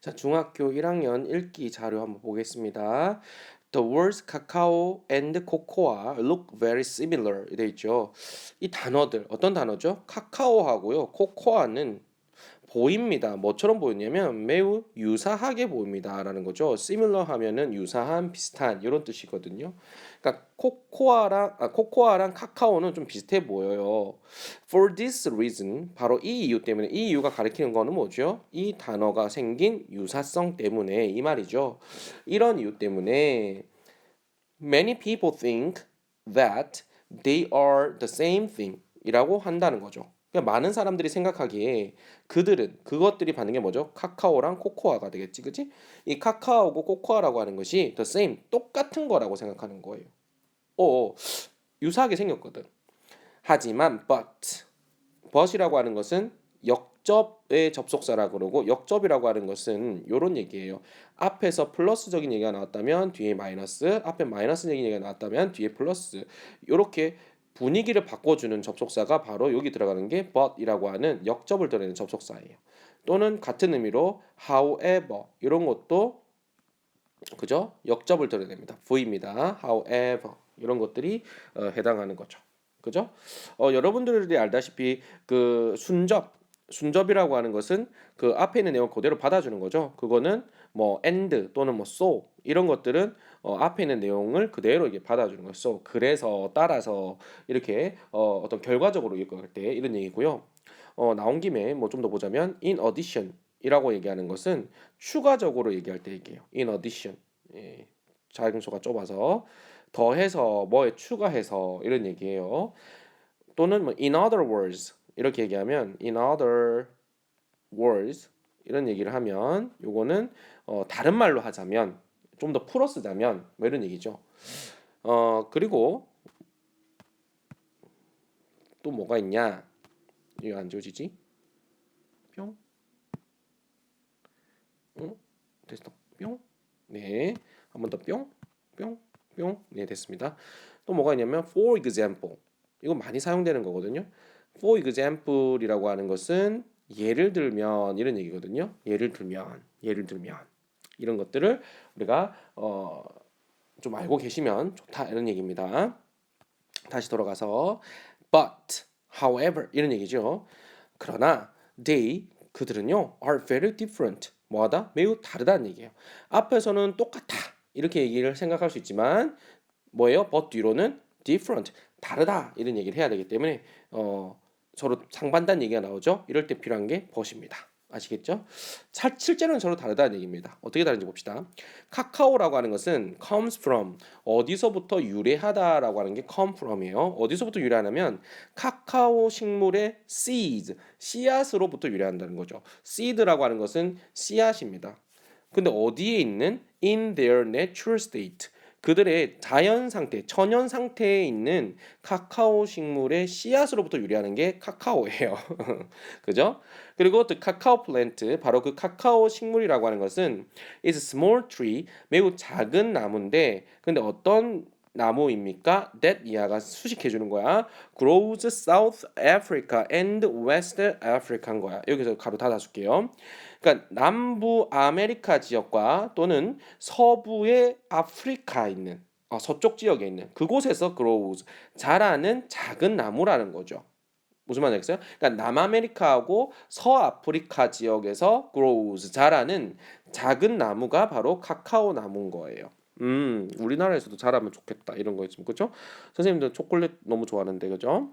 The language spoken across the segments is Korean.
자, 중학교 1학년 읽기 자료 한번 보겠습니다. The words cacao and cocoa look very similar 돼 있죠. 이 단어들 어떤 단어죠? 카카오하고요, 코코아는 보입니다. 뭐처럼 보이냐면 매우 유사하게 보입니다라는 거죠. similar 하면은 유사한, 비슷한 이런 뜻이거든요. 그러니까 코코아랑 카카오는 좀 비슷해 보여요. For this reason, 바로 이 이유 때문에, 이 이유가 가리키는 거는 뭐죠? 이 단어가 생긴 유사성 때문에 이 말이죠. 이런 이유 때문에 many people think that they are the same thing 이라고 한다는 거죠. 그러니까 많은 사람들이 생각하기에 그것들이 받는 게 뭐죠? 카카오랑 코코아가 되겠지, 그치? 이 카카오고 코코아라고 하는 것이 the same, 똑같은 거라고 생각하는 거예요. 유사하게 생겼거든. 하지만 but이라고 하는 것은 역접의 접속사라 그러고, 역접이라고 하는 것은 요런 얘기예요. 앞에서 플러스적인 얘기가 나왔다면 뒤에 마이너스, 앞에 마이너스적인 얘기가 나왔다면 뒤에 플러스, 요렇게 분위기를 바꿔주는 접속사가 바로 여기 들어가는 게 but이라고 하는 역접을 드러내는 접속사예요. 또는 같은 의미로 however 이런 것도 그죠? 역접을 드러냅니다. V입니다. however 이런 것들이 해당하는 거죠. 그죠? 여러분들이 알다시피 그 순접이라고 하는 것은 그 앞에 있는 내용 그대로 받아주는 거죠. 그거는 뭐 and 또는 뭐 so 이런 것들은 앞에 있는 내용을 그대로 이게 받아주는 거죠. So, 그래서 따라서 이렇게 어떤 결과적으로 얘기할 때 이런 얘기고요. 나온 김에 뭐 좀 더 보자면 in addition 이라고 얘기하는 것은 추가적으로 얘기할 때 얘기해요. in addition. 예, 자행수가 좁아서 더해서 뭐에 추가해서 이런 얘기예요. 또는 뭐 in other words 이렇게 얘기하면 in other words 이런 얘기를 하면 요거는 다른 말로 하자면 좀 더 풀어 쓰자면 뭐 이런 얘기죠. 그리고 또 뭐가 있냐? 이거 안 지워지지? 뿅. 응? 됐어. 뿅. 네. 한 번 더 뿅. 뿅. 뿅. 네, 됐습니다. 또 뭐가 있냐면 for example. 이거 많이 사용되는 거거든요. For example이라고 하는 것은 예를 들면 이런 얘기거든요. 예를 들면 이런 것들을 우리가 좀 알고 계시면 좋다 이런 얘기입니다. 다시 돌아가서 but, however 이런 얘기죠. 그러나 그들은요 are very different. 뭐하다? 매우 다르다는 얘기예요. 앞에서는 똑같아 이렇게 얘기를 생각할 수 있지만 뭐예요? but 뒤로는 different, 다르다 이런 얘기를 해야 되기 때문에 서로 상반된 얘기가 나오죠. 이럴 때 필요한 게 but입니다. 아시겠죠? 실제로는 서로 다르다는 얘기입니다. 어떻게 다른지 봅시다. 카카오라고 하는 것은 comes from, 어디서부터 유래하다라고 하는 게 come from이에요. 어디서부터 유래하냐면 카카오 식물의 seeds, 씨앗으로부터 유래한다는 거죠. seed라고 하는 것은 씨앗입니다. 근데 어디에 있는 in their natural state, 그들의 자연 상태, 천연 상태에 있는 카카오 식물의 씨앗으로부터 유래하는 게 카카오예요. 그죠? 그리고 the cacao plant, 바로 그 카카오 식물이라고 하는 것은 is a small tree, 매우 작은 나무인데, 근데 어떤 나무입니까? that 이하가 수식해 주는 거야. grows South Africa and West Africa인 거야. 여기서 가로 닫아줄게요. 그러니까 남부 아메리카 지역과 또는 서부의 아프리카에 있는 서쪽 지역에 있는 그곳에서 grows, 자라는 작은 나무라는 거죠. 무슨 말인지 알겠어요? 그러니까 남아메리카하고 서아프리카 지역에서 grows, 자라는 작은 나무가 바로 카카오 나무인 거예요. 우리나라에서도 자라면 좋겠다 이런 거 있으면 그죠? 선생님들 초콜릿 너무 좋아하는데 그죠?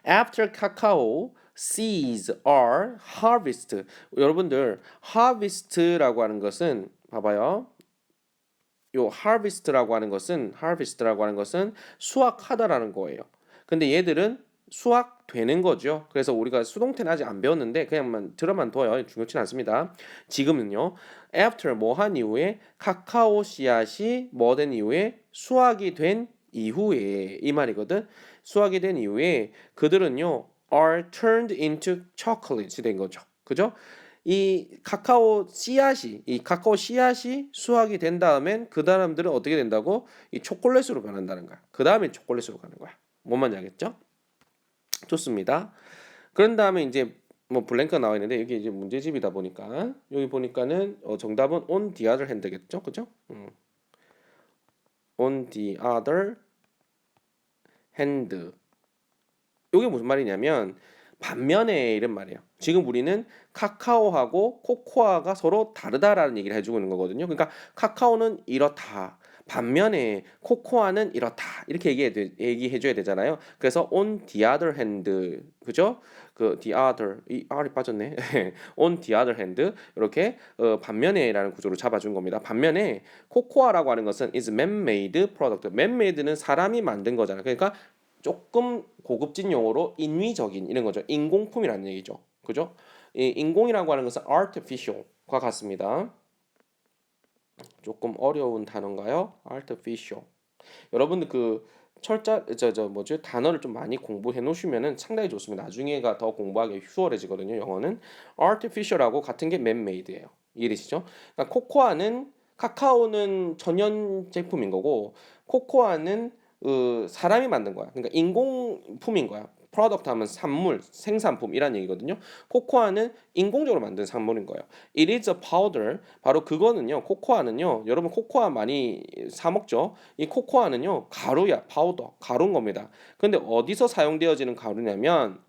After cacao seeds are harvested. 여러분들 harvest라고 하는 것은 봐봐요. 요 harvest라고 하는 것은 수확하다라는 거예요. 근데 얘들은 수확되는 거죠. 그래서 우리가 수동태는 아직 안 배웠는데 그냥만 들어만 둬요. 중요치 않습니다. 지금은요. after 뭐 한 이후에 카카오 씨앗이 뭐 된 이후에 수확이 된 이후에 이 말이거든. 수확이 된 이후에 그들은요 are turned into chocolate이 된 거죠. 그죠? 이 카카오 씨앗이 수확이 된 다음엔 그 사람들은 어떻게 된다고? 이 초콜릿으로 변한다는 거야. 그 다음에 초콜릿으로 가는 거야. 뭔 말인지 알겠죠? 좋습니다. 그런 다음에 이제 뭐 블랭크가 나와 있는데 이게 이제 문제집이다 보니까 여기 보니까는 정답은 on the other hand겠죠, 그죠? on the other hand. 이게 무슨 말이냐면 반면에 이런 말이에요. 지금 우리는 카카오하고 코코아가 서로 다르다라는 얘기를 해주고 있는 거거든요. 그러니까 카카오는 이렇다. 반면에 코코아는 이렇다. 이렇게 얘기해줘야 되잖아요. 그래서 on the other hand, 그죠? 그 the other 이 R이 빠졌네. on the other hand 이렇게 반면에라는 구조로 잡아준 겁니다. 반면에 코코아라고 하는 것은 is man-made product. man-made는 사람이 만든 거잖아요. 그러니까 조금 고급진 용어로 인위적인 이런 거죠. 인공품이라는 얘기죠. 그죠? 이 인공이라고 하는 것은 artificial과 같습니다. 조금 어려운 단어인가요? artificial. 여러분들 그 철자 저 뭐지 단어를 좀 많이 공부해 놓으시면은 상당히 좋습니다. 나중에가 더 공부하기 수월해지거든요. 영어는 artificial하고 같은 게 man-made예요. 이해되시죠? 그러니까 코코아는 카카오는 천연 제품인 거고 코코아는 사람이 만든 거야. 그러니까 인공품인 거야. 프로덕트 하면 산물, 생산품이란 얘기거든요. 코코아는 인공적으로 만든 산물인 거예요. It is a powder. 바로 그거는요. 코코아는요. 여러분 코코아 많이 사 먹죠? 이 코코아는요. 가루야, 파우더, 가루인 겁니다. 근데 어디서 사용되어지는 가루냐면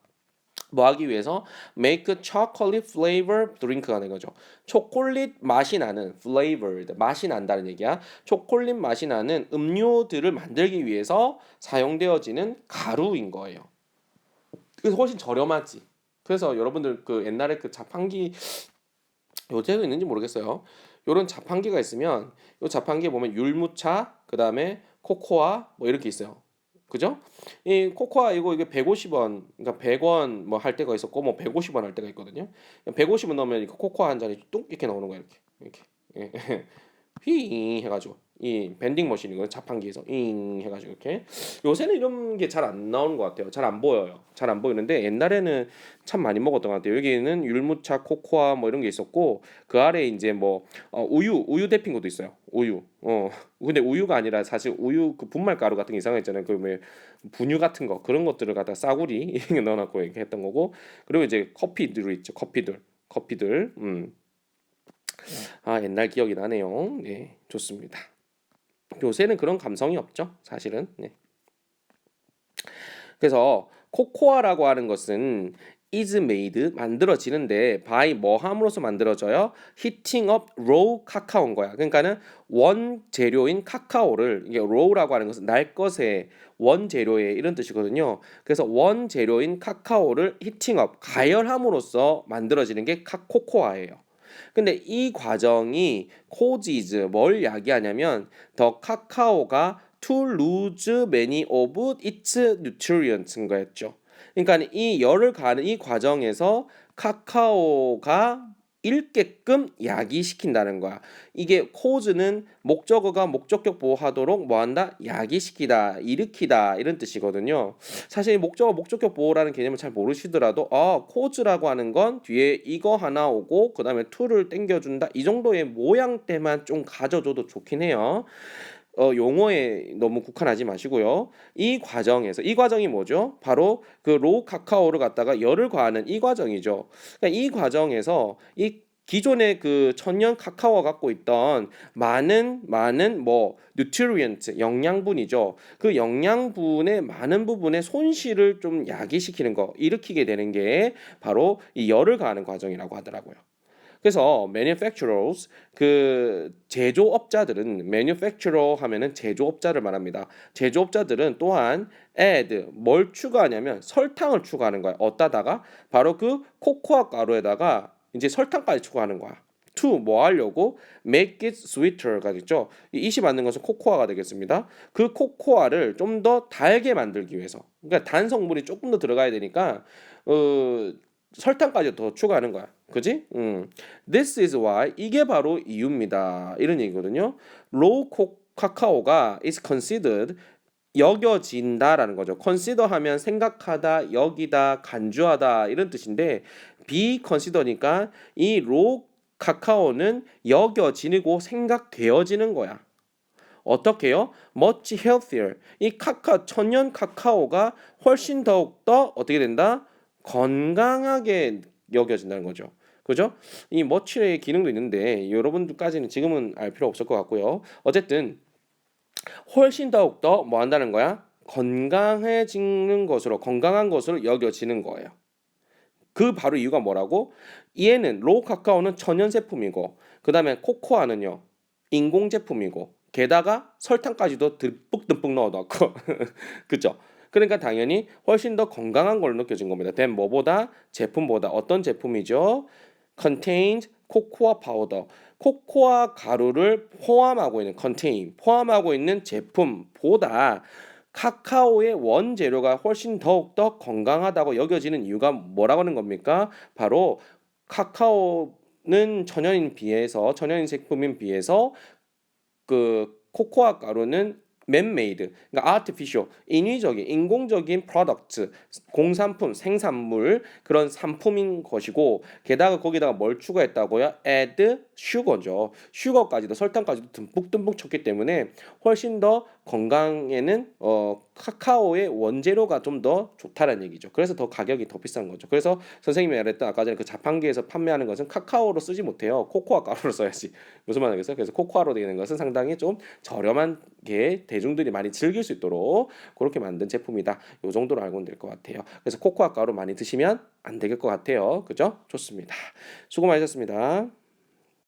뭐 하기 위해서 make chocolate flavor drink가 되는 거죠. 초콜릿 맛이 나는 flavored 맛이 난다는 얘기야. 초콜릿 맛이 나는 음료들을 만들기 위해서 사용되어지는 가루인 거예요. 그래서 훨씬 저렴하지. 그래서 여러분들 그 옛날에 그 자판기 요새도 있는지 모르겠어요. 요런 자판기가 있으면 요 자판기에 보면 율무차, 그다음에 코코아 뭐 이렇게 있어요. 그죠? 이 코코아 이게 150원, 그러니까 100원 뭐 할 때가 있었고 뭐 150원 할 때가 있거든요. 150원 넣으면 이 코코아 한 잔이 뚝 이렇게 나오는 거야 이렇게. 예. 휘 해가지고 이 밴딩 머신이거든요. 자판기에서 잉 해가지고 이렇게. 요새는 이런 게 잘 안 나오는 것 같아요. 잘 안 보여요. 잘 안 보이는데 옛날에는 참 많이 먹었던 것 같아요. 여기는 율무차, 코코아 뭐 이런 게 있었고 그 아래 이제 뭐 우유 데핀 것도 있어요. 우유. 근데 우유가 아니라 사실 우유 그 분말 가루 같은 게 이상한 거 있잖아요. 그뭐 분유 같은 거 그런 것들을 갖다 싸구리 이렇게 넣어놓고 이렇게 했던 거고 그리고 이제 커피들 있죠. 커피들. 아, 옛날 기억이 나네요. 네, 좋습니다. 요새는 그런 감성이 없죠, 사실은. 네. 그래서 코코아라고 하는 것은 is made 만들어지는데 by 뭐 함으로써 만들어져요? heating up raw 카카오인 거야. 그러니까는 원재료인 카카오를 이게 raw라고 하는 것은 날 것의 원재료의 이런 뜻이거든요. 그래서 원재료인 카카오를 heating up 가열함으로써 만들어지는 게 코코아예요. 근데 이 과정이 causes 뭘 야기하냐면 더 카카오가 to lose many of its nutrients인 거였죠. 그러니까 이 열을 가는 이 과정에서 카카오가 읽게끔 야기시킨다는 거야. 이게 cause는 목적어가 목적격 보호하도록 뭐한다? 야기시키다, 일으키다 이런 뜻이거든요. 사실 목적어 목적격 보호라는 개념을 잘 모르시더라도 cause라고 하는 건 뒤에 이거 하나 오고 그 다음에 to를 땡겨준다 이 정도의 모양대만 좀 가져줘도 좋긴 해요. 용어에 너무 국한하지 마시고요. 이 과정이 뭐죠? 바로 그 로우 카카오를 갖다가 열을 가하는 이 과정이죠. 그러니까 이 과정에서 이 기존의 그 천연 카카오가 갖고 있던 많은 뭐 뉴트리언트 영양분이죠. 그 영양분의 많은 부분의 손실을 좀 야기시키는 거 일으키게 되는 게 바로 이 열을 가하는 과정이라고 하더라고요. 그래서 manufacturers 그 제조업자들은 manufacturer 하면은 제조업자를 말합니다. 제조업자들은 또한 add 뭘 추가하냐면 설탕을 추가하는 거야. 어디다가 바로 그 코코아 가루에다가 이제 설탕까지 추가하는 거야. to 뭐 하려고 make it sweeter가 됐죠. 이 it이 맞는 것은 코코아가 되겠습니다. 그 코코아를 좀 더 달게 만들기 위해서. 그러니까 단 성분이 조금 더 들어가야 되니까 설탕까지 더 추가하는 거야. 그지? This is why 이게 바로 이유입니다. 이런 얘기거든요. Raw 카카오가 is considered 여겨진다라는 거죠. consider 하면 생각하다, 여기다, 간주하다 이런 뜻인데 be consider니까 이 raw 카카오는 여겨지고 생각되어지는 거야. 어떻게요? much healthier. 이 천연 카카오가 훨씬 더욱 더 어떻게 된다? 건강하게 여겨진다는 거죠. 그죠? 이 much의 기능도 있는데 여러분들까지는 지금은 알 필요 없을 것 같고요. 어쨌든 훨씬 더욱더 뭐 한다는 거야? 건강해지는 것으로 건강한 것으로 여겨지는 거예요. 그 바로 이유가 뭐라고? 얘는 로우 카카오는 천연 제품이고 그다음에 코코아는요 인공 제품이고 게다가 설탕까지도 듬뿍듬뿍 넣어놓고 그죠? 그러니까 당연히 훨씬 더 건강한 걸로 느껴진 겁니다. 된 뭐보다 제품보다 어떤 제품이죠? contains 코코아 파우더 코코아 가루를 포함하고 있는 포함하고 있는 제품보다 카카오의 원재료가 훨씬 더욱더 건강하다고 여겨지는 이유가 뭐라고 하는 겁니까? 바로 카카오는 천연인 제품인 비해서 그 코코아 가루는 맨메이드, 그러니까 artificial, 인위적인, 인공적인 프로덕트, 공산품, 생산물 그런 상품인 것이고 게다가 거기다가 뭘 추가했다고요? add sugar죠. 슈거까지도 설탕까지도 듬뿍듬뿍 쳤기 때문에 훨씬 더 건강에는 카카오의 원재료가 좀 더 좋다는 얘기죠. 그래서 더 가격이 더 비싼 거죠. 그래서 선생님이 말했던 아까 전에 그 자판기에서 판매하는 것은 카카오로 쓰지 못해요. 코코아 가루로 써야지. 무슨 말이겠어요? 그래서 코코아로 되는 것은 상당히 좀 저렴한 게 대중들이 많이 즐길 수 있도록 그렇게 만든 제품이다. 이 정도로 알고 될 것 같아요. 그래서 코코아 가루 많이 드시면 안 될 것 같아요. 그죠? 좋습니다. 수고 많으셨습니다.